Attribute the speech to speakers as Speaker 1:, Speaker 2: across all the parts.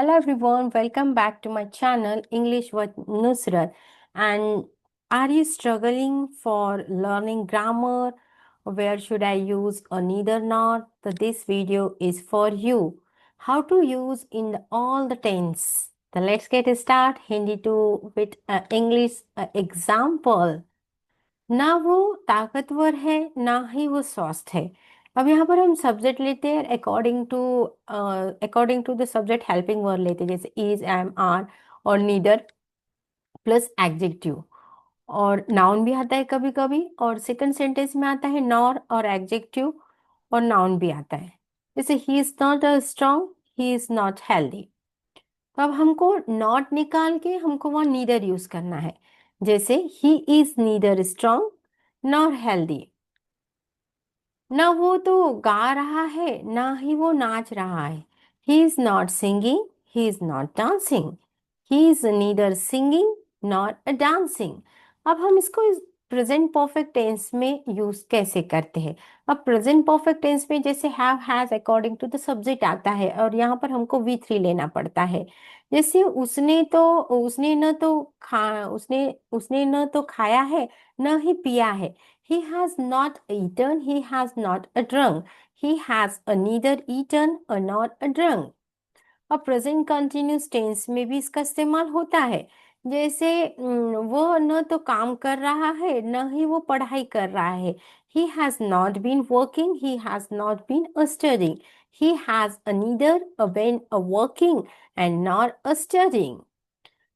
Speaker 1: Hello everyone, welcome back to my channel English with Nusrat. And are you struggling for learning grammar? Where should I use a neither nor? So this video is for you. How to use in all the tense. So let's get start. Hindi to with English example. ना वो ताकतवर है ना ही वो स्वस्थ है। अब यहाँ पर हम सब्जेक्ट लेते हैं according to the subject helping word लेते हैं, जैसे इज, एम, आर और नीदर प्लस एडजेक्टिव। और नाउन भी आता है कभी कभी, और सेकंड सेंटेंस में आता है नॉर और एडजेक्टिव, और नाउन भी आता है। जैसे ही is not strong, he is not healthy. तो अब हमको नॉट निकाल के हमको वहाँ नीदर यूज करना है। जैसे ही is neither strong nor healthy. ना वो तो गा रहा है ना ही वो नाच रहा है। He is not singing, he is not dancing. He is neither singing not dancing. अब हम इसको प्रेजेंट परफेक्ट टेंस में यूज कैसे करते हैं? अब प्रेजेंट परफेक्ट टेंस में जैसे have, has according to the subject आता है, और यहाँ पर हमको V3 लेना पड़ता है। जैसे उसने न तो खा उसने उसने न तो खाया है न ही पिया है। He has not eaten, he has not drunk. He has neither eaten or not drunk. और प्रेजेंट कंटिन्यूस टेंस में भी इसका इस्तेमाल होता है। जैसे वो न तो काम कर रहा है न ही वो पढ़ाई कर रहा है। He has not been working, he has not been studying. He has neither been working and not studying.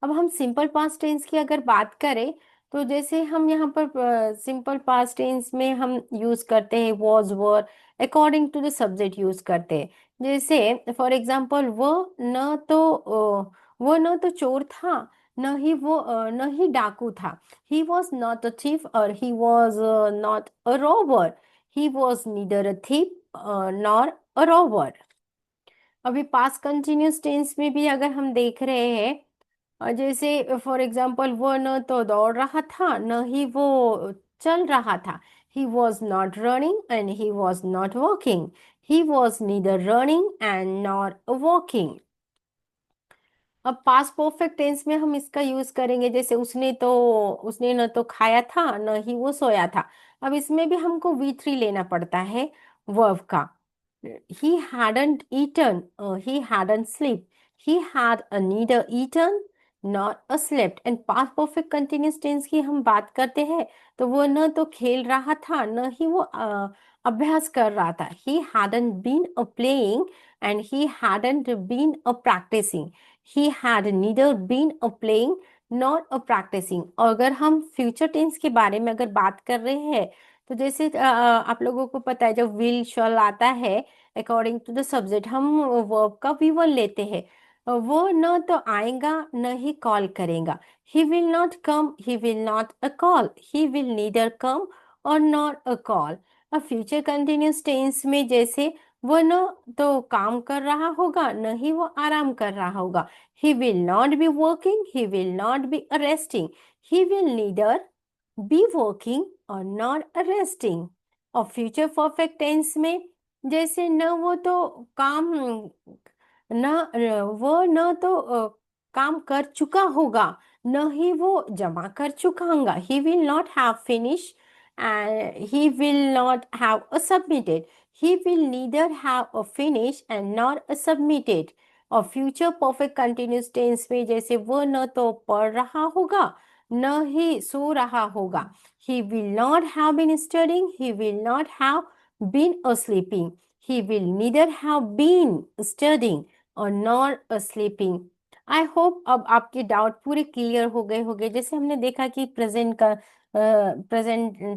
Speaker 1: अब हम सिंपल पास्ट टेंस की अगर बात करें, तो जैसे हम यहाँ पर सिंपल पास्ट टेंस में हम यूज करते हैं was, were, according to the subject use करते हैं। जैसे फॉर एग्जाम्पल वो न तो चोर था, न ही डाकू था। He was not a thief और he was not a robber. He was neither a thief nor a robber. अभी पास्ट कंटिन्यूस टेंस में भी अगर हम देख रहे हैं, जैसे फॉर एग्जाम्पल वो न तो दौड़ रहा था न ही वो चल रहा था। He was not running and he was not walking. He was neither running and not walking. अब पास्ट परफेक्ट टेंस में हम इसका यूज करेंगे, जैसे उसने न तो खाया था न ही वो सोया था। अब इसमें भी हमको V3 लेना पड़ता है वर्ब का। he hadn't eaten, he hadn't slept, he had neither eaten nor slept। And past perfect continuous tense की हम बात करते हैं, तो वो न तो खेल रहा था न ही वो अभ्यास कर रहा था। he hadn't been playing and he hadn't been practicing। he had neither been playing nor practicing। और अगर हम फ्यूचर टेंस के बारे में अगर बात कर रहे हैं, तो जैसे आप लोगों को पता है जब विल शल आता है अकॉर्डिंग टू द सब्जेक्ट, हम वर्ब का V1 लेते हैं। वो न तो आएगा न ही कॉल करेगा। He will not come, he will not a call, he will neither come और नॉट अ कॉल। अब फ्यूचर कंटिन्यूस टेंस में जैसे वो न तो काम कर रहा होगा न ही वो आराम कर रहा होगा। ही will not be working, he will not be resting. He will neither be working और नॉट रेस्टिंग। और फ्यूचर परफेक्ट टेंस में जैसे न वो तो काम न वो न तो काम कर चुका होगा न ही वो जमा कर चुका होगा। ही will not have finish and he will not have submitted. He will neither have a finish and not a submitted. और फ्यूचर परफेक्ट कंटिन्यूस टेंस में जैसे वो न तो पढ़ रहा होगा न ही सो रहा होगा। He will not have been studying, he will not have been sleeping. He will neither have been studying or nor sleeping. I hope अब आपके डाउट पूरे क्लियर हो गए होंगे। जैसे हमने देखा कि प्रेजेंट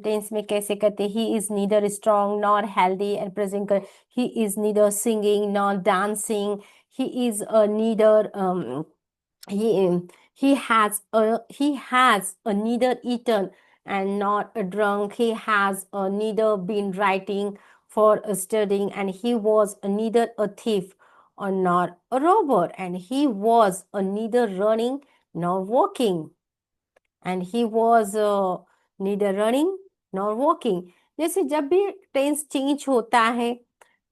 Speaker 1: टेंस में कैसे करते, he is neither strong nor healthy, and present कर he is neither singing nor dancing. He is neither he has neither eaten and not drunk. He has neither been writing for studying, and he was neither a thief or not a robber, and he was neither running nor walking, and he was neither running nor walking। जैसे जब भी tense change होता है,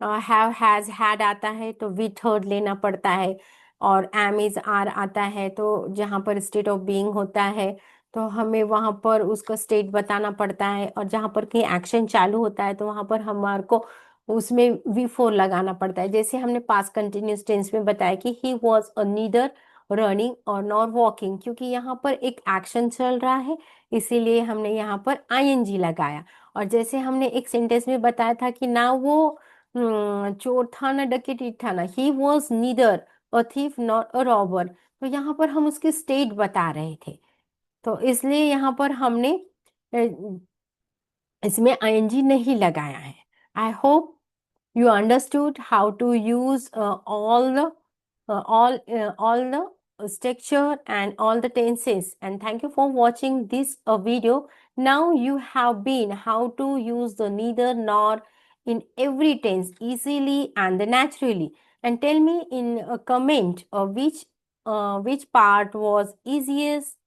Speaker 1: have, has, had आता है, तो we third लेना पड़ता है। और एम इज आर आता है, तो जहाँ पर स्टेट ऑफ बीइंग होता है तो हमें वहां पर उसका स्टेट बताना पड़ता है, और जहाँ पर कहीं एक्शन चालू होता है तो वहां पर हमारे को उसमें V4 लगाना पड़ता है। जैसे हमने पास्ट कंटिन्यूस टेंस में बताया कि he was a neither running और नॉर वॉकिंग, क्योंकि यहाँ पर एक एक्शन चल रहा है इसीलिए हमने यहाँ पर आईएनजी लगाया। और जैसे हमने एक सेंटेंस में बताया था कि ना वो चोर था ना डकैती था, ना ही was neither a thief not a robber, तो यहाँ पर हम उसकी स्टेट बता रहे थे, तो इसलिए यहाँ पर हमने इसमें आईएनजी नहीं लगाया है। I hope you understood how to use all the structure and all the tenses, and thank you for watching this video. Now you have been how to use the neither nor in every tense easily and naturally. And tell me in a comment which part was easiest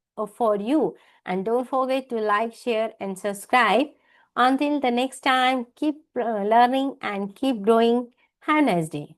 Speaker 1: for you, and don't forget to like, share and subscribe. Until the next time, keep learning and keep growing. Have a nice day.